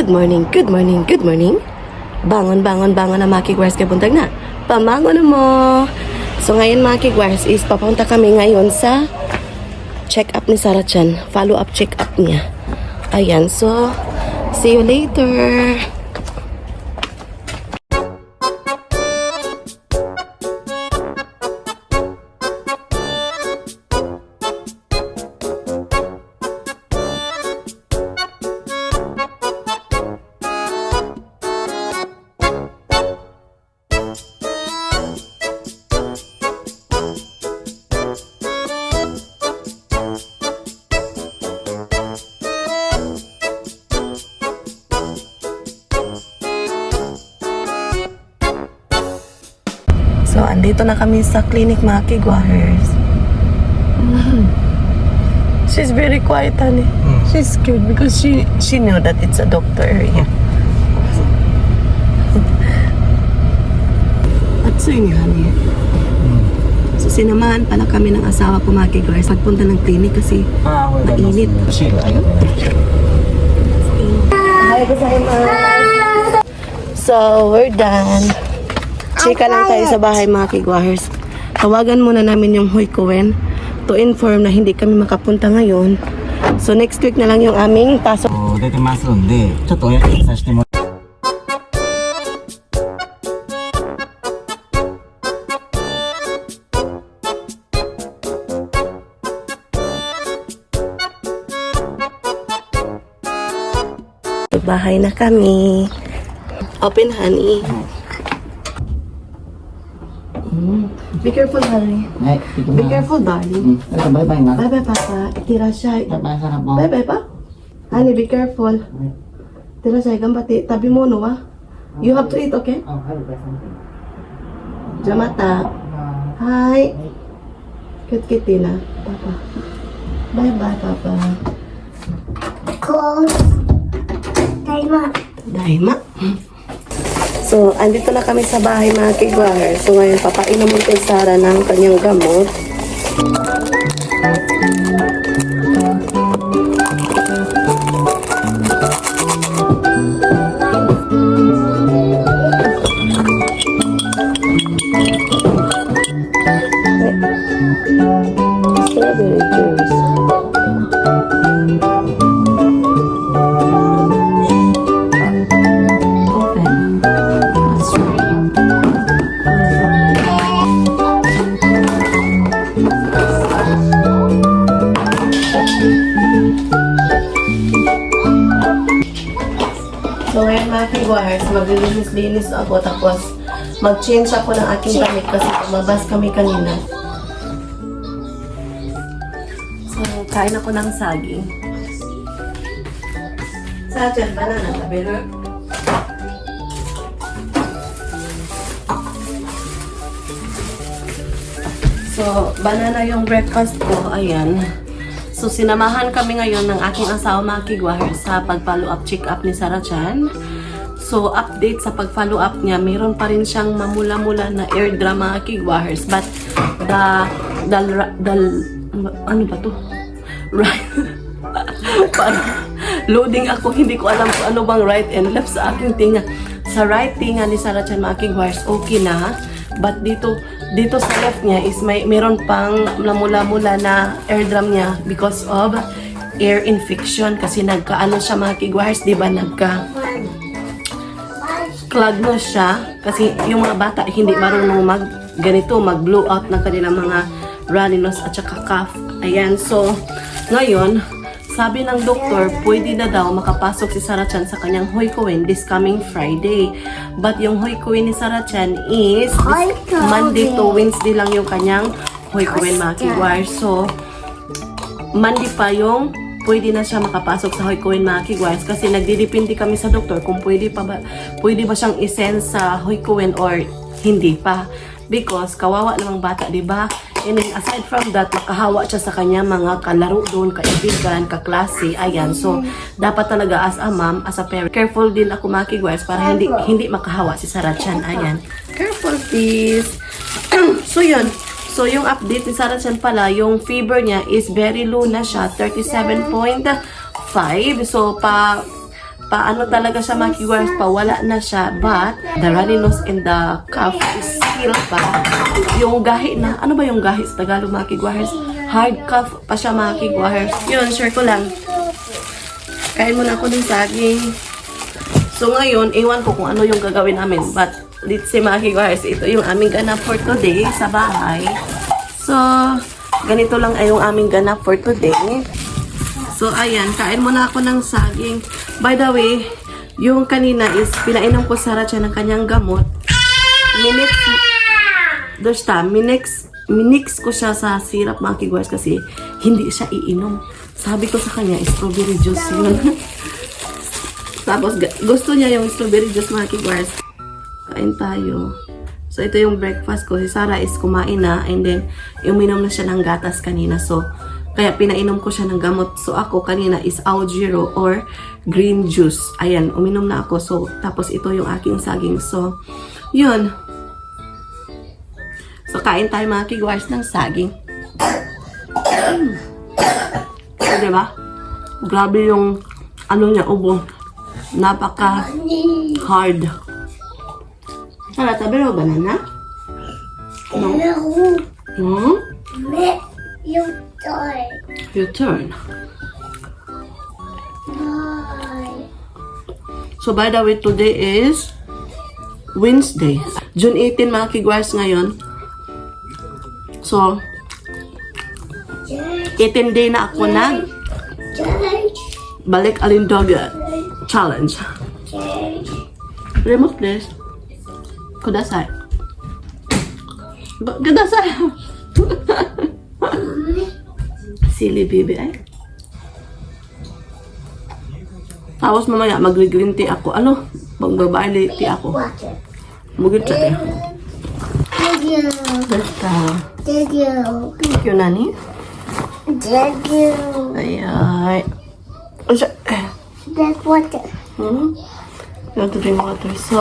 Good morning, good morning, good morning. Bangon, bangon, bangon na mga kigwars kay buntag na. Pamangon na mo. So ngayon mga kigwars is papunta kami ngayon sa check-up ni Sarah Chan. Follow-up check-up niya. Ayan, so see you later. So, andito na kami sa clinic mga kigwars. She's very quiet, honey. She's scared because she knew that it's a doctor area. At so yun, honey. So, sinamahan pala kami ng asawa ko mga kigwars pagpunta ng clinic kasi mainit. Hi, gozaimasu. So, we're done. Chika lang tayo sa bahay mga kigwahers. Tawagan muna namin yung Hoikoen to inform na hindi kami makapunta ngayon. So next week na lang yung aming pasok. 出てますんで、ちょっとお休みさせてもらって。Bahay na kami. Open, honey. Be careful, honey. はい、行き Be ます。 careful, darling. バイバイな。 Bye-bye, Papa. Itirashay. バイバイさらば。 Bye-bye, pa. Honey, be careful. Itirashay, gambati. Tabi mo, no, ah? You have to eat, okay? あ、はい、バイバイさん。 Jamata. Hi. Cute kitty na. Papa. Bye-bye, Papa. Daima. So, andito na kami sa bahay mga kigwaher. So, ngayon, papainom mo kay Sarah ng kanyang gamot. Strawberry juice. So ngayon mga kigwars, maglilinis-linis ako tapos mag-change ako ng aking damit kasi lumabas kami kanina. So kain ako ng saging. Sa dyan, banana, tabelo. So banana yung breakfast ko, ayan. So, sinamahan kami ngayon ng aking asawa mga kigwahers sa pag-follow up check-up ni Sarah Chan. So, update sa pag-follow up niya, mayroon pa rin siyang mamula-mula na ear drum mga kigwahers. But, ano ba to? Right. Loading ako, hindi ko alam kung ano bang right and left sa aking tinga. Sa right tinga ni Sarah Chan mga kigwahers, okay na. But dito sa left niya is meron pang mula-mula na ear drum niya because of ear infection kasi nagkaano siya mga kigwahers, di ba? Clog na siya kasi yung mga bata hindi marunong mag-blow out ng kanilang mga runny nose at saka cough. Ayan, so ngayon sabi ng doktor, pwede na daw makapasok si Sarah Chan sa kanyang Hoikoen this coming Friday. But yung Hoikoen ni Sarah Chan is Monday to Wednesday lang yung kanyang Hoikoen mga kigwars. So, Monday pa yung pwede na siya makapasok sa Hoikoen mga kigwars kasi nagdidepende kami sa doktor kung pwede ba siyang isend sa Hoikoen or hindi pa. Because kawawa namang bata, di ba? And then, aside from that, makahawa siya sa kanya mga kalaro doon, kaibigan, kaklase, ayan. So, dapat talaga as a mom, as a parent, careful din ako mga kigwars para hindi makahawa si Sarah Chan, ayan. Careful, please. So, yun. So, yung update ni Sarah Chan pala, yung fever niya is very low na siya, 37.5. So, paano talaga siya makiguars pa, wala na siya. But, the runny nose and the cough is still pa. Yung gahi na, ano ba yung gahi sa Tagalog makiguars? Hard cough pa siya makiguars. Yun, share ko lang. Kain muna ako ng saging. So ngayon, iwan ko kung ano yung gagawin namin. But, let's say makiguars, ito yung aming ganap for today sa bahay. So, ganito lang ay yung aming ganap for today. So, ayan, kain muna ako ng saging. By the way, yung kanina is pinainom ko sa Ratchan ng kanyang gamot. Minix ko siya sa syrup mga kiguars kasi hindi siya iinom. Sabi ko sa kanya, strawberry juice yun. Tapos, gusto niya yung strawberry juice mga kiguars. Kain tayo. So, ito yung breakfast ko. Si Sarah is kumain na and then, uminom na siya ng gatas kanina. So, kaya pinainom ko siya ng gamot. So, ako kanina is Aojiro or green juice. Ayan, uminom na ako. So, tapos ito yung aking saging. So, yun. So, kain tayo mga kiguars ng saging. So, diba? Grabe yung, ano niya, ubo. Napaka-hard. Sarah, tabi mo banana? Hmm? Your turn. So, by the way, today is Wednesday. June 18, mga kiguars ngayon. So, 18 day na ako na balik Alindoga challenge. Remote please. Kudasai. Kudasai. Silly baby ay. Tapos mamaya magre-green tea ako. Ano? Magbabaili tea ako. Mugit siya eh. Basta. Thank you, Nani. Ay. That's water. You want to drink water. So,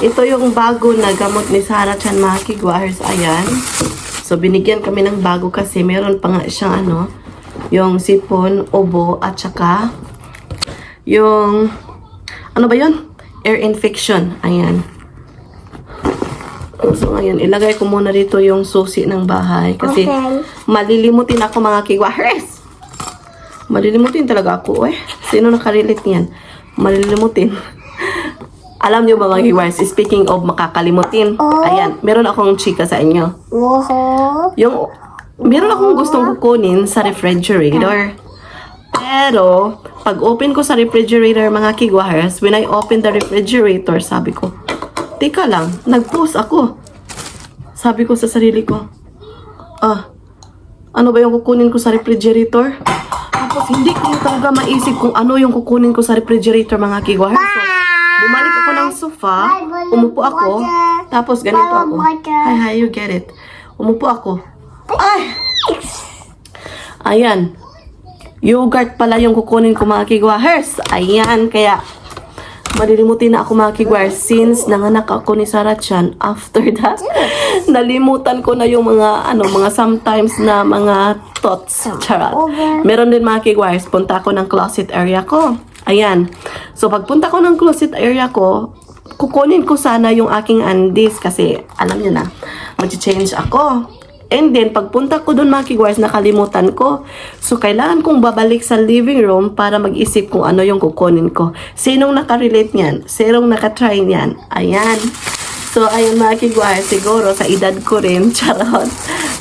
ito yung bago na gamot ni Sarah Chan mga kiguars. Ayan. So, binigyan kami ng bago kasi meron pa nga siyang ano, yung sipon, ubo, at saka yung, ano ba yun? Air infection. Ayan. So, ngayon, ilagay ko muna dito yung susi ng bahay. Kasi, malilimutin ako mga kiguars. Malilimutin talaga ako, eh. Sino nakarelate niyan? Malilimutin. Alam niyo ba mga kiguars, speaking of makakalimutin, ayan, meron akong chika sa inyo. Yung, meron akong gustong kukunin sa refrigerator. Pero, pag open ko sa refrigerator mga kiguars, when I open the refrigerator, sabi ko, teka lang, nag-pause ako. Sabi ko sa sarili ko, ano ba yung kukunin ko sa refrigerator? Tapos hindi ko talaga maisip kung ano yung kukunin ko sa refrigerator mga kiguars. So, bumalik ako ng sofa, umupo ako, tapos ganito ako. Hi, you get it. Umupo ako. Ay! Ayan. Yogurt pala yung kukunin ko mga kiguars. Ayan, kaya malilimutin na ako mga kiguars since nanganak ako ni Sarah Chan. After that, nalimutan ko na yung mga, mga sometimes na mga thoughts. Charot. Meron din mga kiguars, punta ako ng closet area ko. Ayan. So, pagpunta ko ng closet area ko, kukunin ko sana yung aking undies kasi, alam niyo na, mag-change ako. And then, pagpunta ko doon mga kiguars, nakalimutan ko. So, kailangan kong babalik sa living room para mag-isip kung ano yung kukunin ko. Sinong nakarelate niyan? Sinong nakatry niyan? Ayan. So, ayun mga kiguars, siguro sa edad ko rin, charot.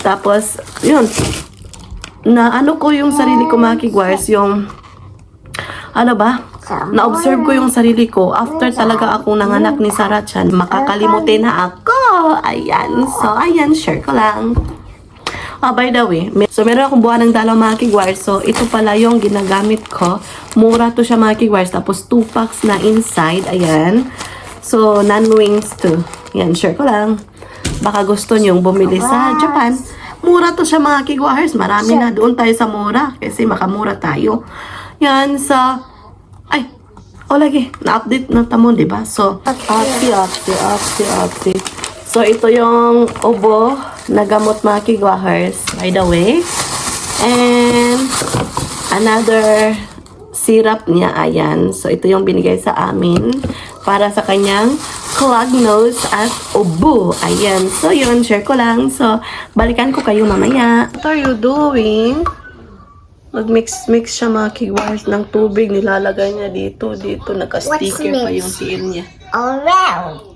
Tapos, yun. Na ko yung sarili ko mga kiguars, yung na-observe ko yung sarili ko after talaga akong nanganak ni Sarah Chan, makakalimutin na ako. Ayan. So, ayan, share ko lang. By the way, so meron akong buwan ng dalaw mga kiguars. So, ito pala yung ginagamit ko. Mura to siya mga kiguars. Tapos, 2 packs na inside. Ayan. So, non-wings to. Ayan, share ko lang. Baka gusto nyong bumili sa Japan. Mura to siya mga kiguars. Marami na. Doon tayo sa mura. Kasi makamura tayo. Yan sa... lagi. Na-update na tamon, diba? So, update. So, ito yung ubo na gamot mga kiguahers, by the way. And, another syrup niya. Ayan. So, ito yung binigay sa amin para sa kanyang clogged nose at ubo. Ayan. So, yun. Share ko lang. So, balikan ko kayo mamaya. What are you doing? Mag-mix siya mga kigwars ng tubig. Nilalagay niya dito. Naka-sticker pa yung seal niya. Around.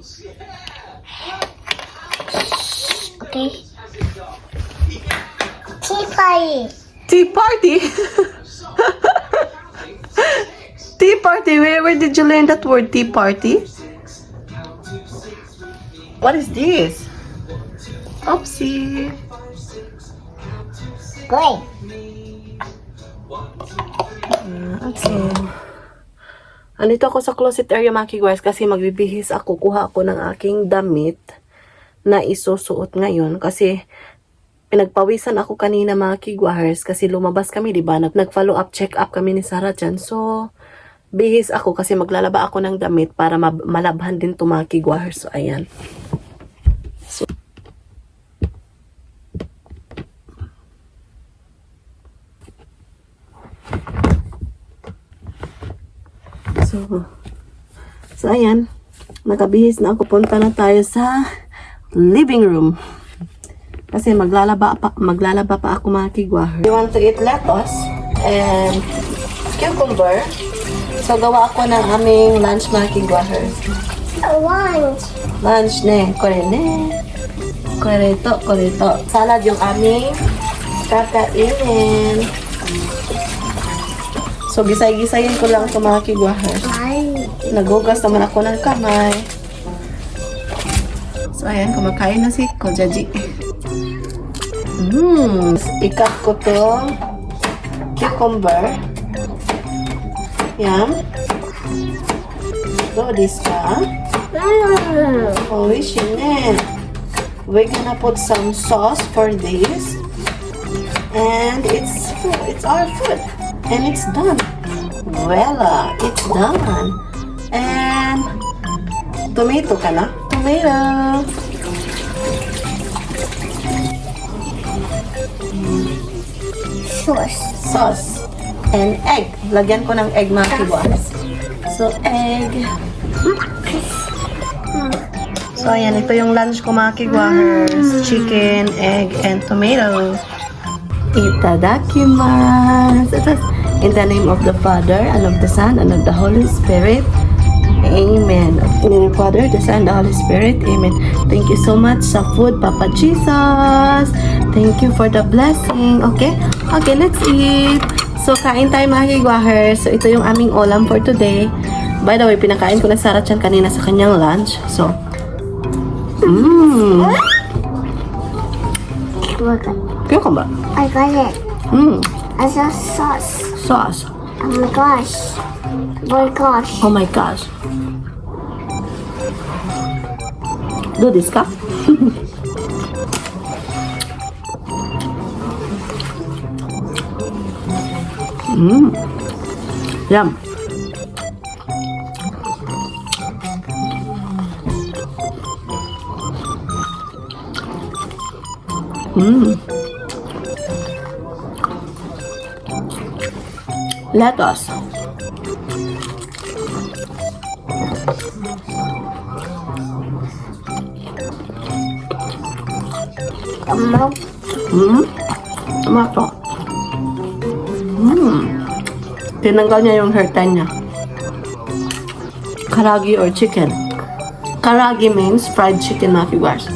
Okay. Tea party. Tea party? Tea party? Where did you learn that word, tea party? What is this? Oopsie. Good. Okay. Andito ako sa closet area mga kigwars kasi magbibihis ako. Kuha ako ng aking damit na isusuot ngayon kasi pinagpawisan ako kanina mga kigwars kasi lumabas kami, di ba? Nag-follow up, check up kami ni Sarah dyan. So, bihis ako kasi maglalaba ako ng damit para malabhan din to mga kigwars. So, ayan. So, ayan. Nakabihis na ako. Punta na tayo sa living room. Kasi maglalaba pa ako mga kigwahar. You want to eat lettuce and cucumber. So, gawa ako ng aming lunch mga kigwahar. Lunch. Lunch ne. Kore ne. Koreto. Salad yung aming kakainin. So, gisay-gisayin ko lang ito mga kigwahar. Nagugas naman ako ng kamay. So, ayan. Kumakain na si Kojaji. Ikat ko to cucumber. Yan. Do this ka. Holy shit. We're gonna put some sauce for this. And it's our food. And it's done. Voila, it's done. And tomato ka na? Tomato. Sauce. And egg. Lagyan ko ng egg mga kibwas. So, egg. So, ayan. Ito yung lunch ko mga kigwahers. Chicken, egg, and tomato. Itadakimasu. In the name of the Father, and of the Son, and of the Holy Spirit. Amen. In the name of the Father, the Son, and the Holy Spirit. Amen. Thank you so much sa food, Papa Jesus. Thank you for the blessing. Okay? Okay, let's eat. So, kain tayo mga kigwahers. So, ito yung aming ulam for today. By the way, pinakain ko na Sarah Chan kanina sa kanyang lunch. So, kaya ka ba? I got it. As a sauce. Sauce. Oh my gosh. Oh my gosh. Oh my gosh. Do this ka? Yum. Lettuce. Tomato. Tinanggal niya yung hurtan niya. Karagi or chicken. Karagi means fried chicken mga kigwars.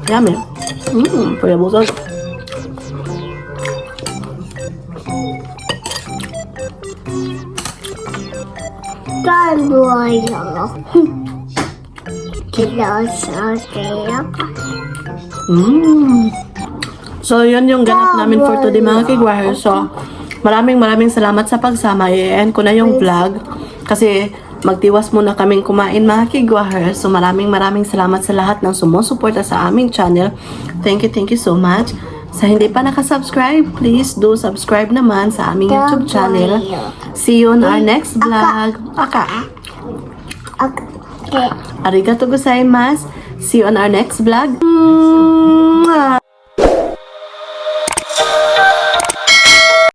Yummy. Pwede busog. So, yun yung ganap namin for today mga kigwahar. So, maraming salamat sa pagsama. I-end ko na yung vlog. Kasi, magtiwas muna kaming kumain mga kigwahar. So, maraming salamat sa lahat ng sumusuporta sa aming channel. Thank you so much. Sa hindi pa nakasubscribe, please do subscribe naman sa aming YouTube channel. See you on our next vlog. Okay. Arigato gozaimasu. See you on our next vlog.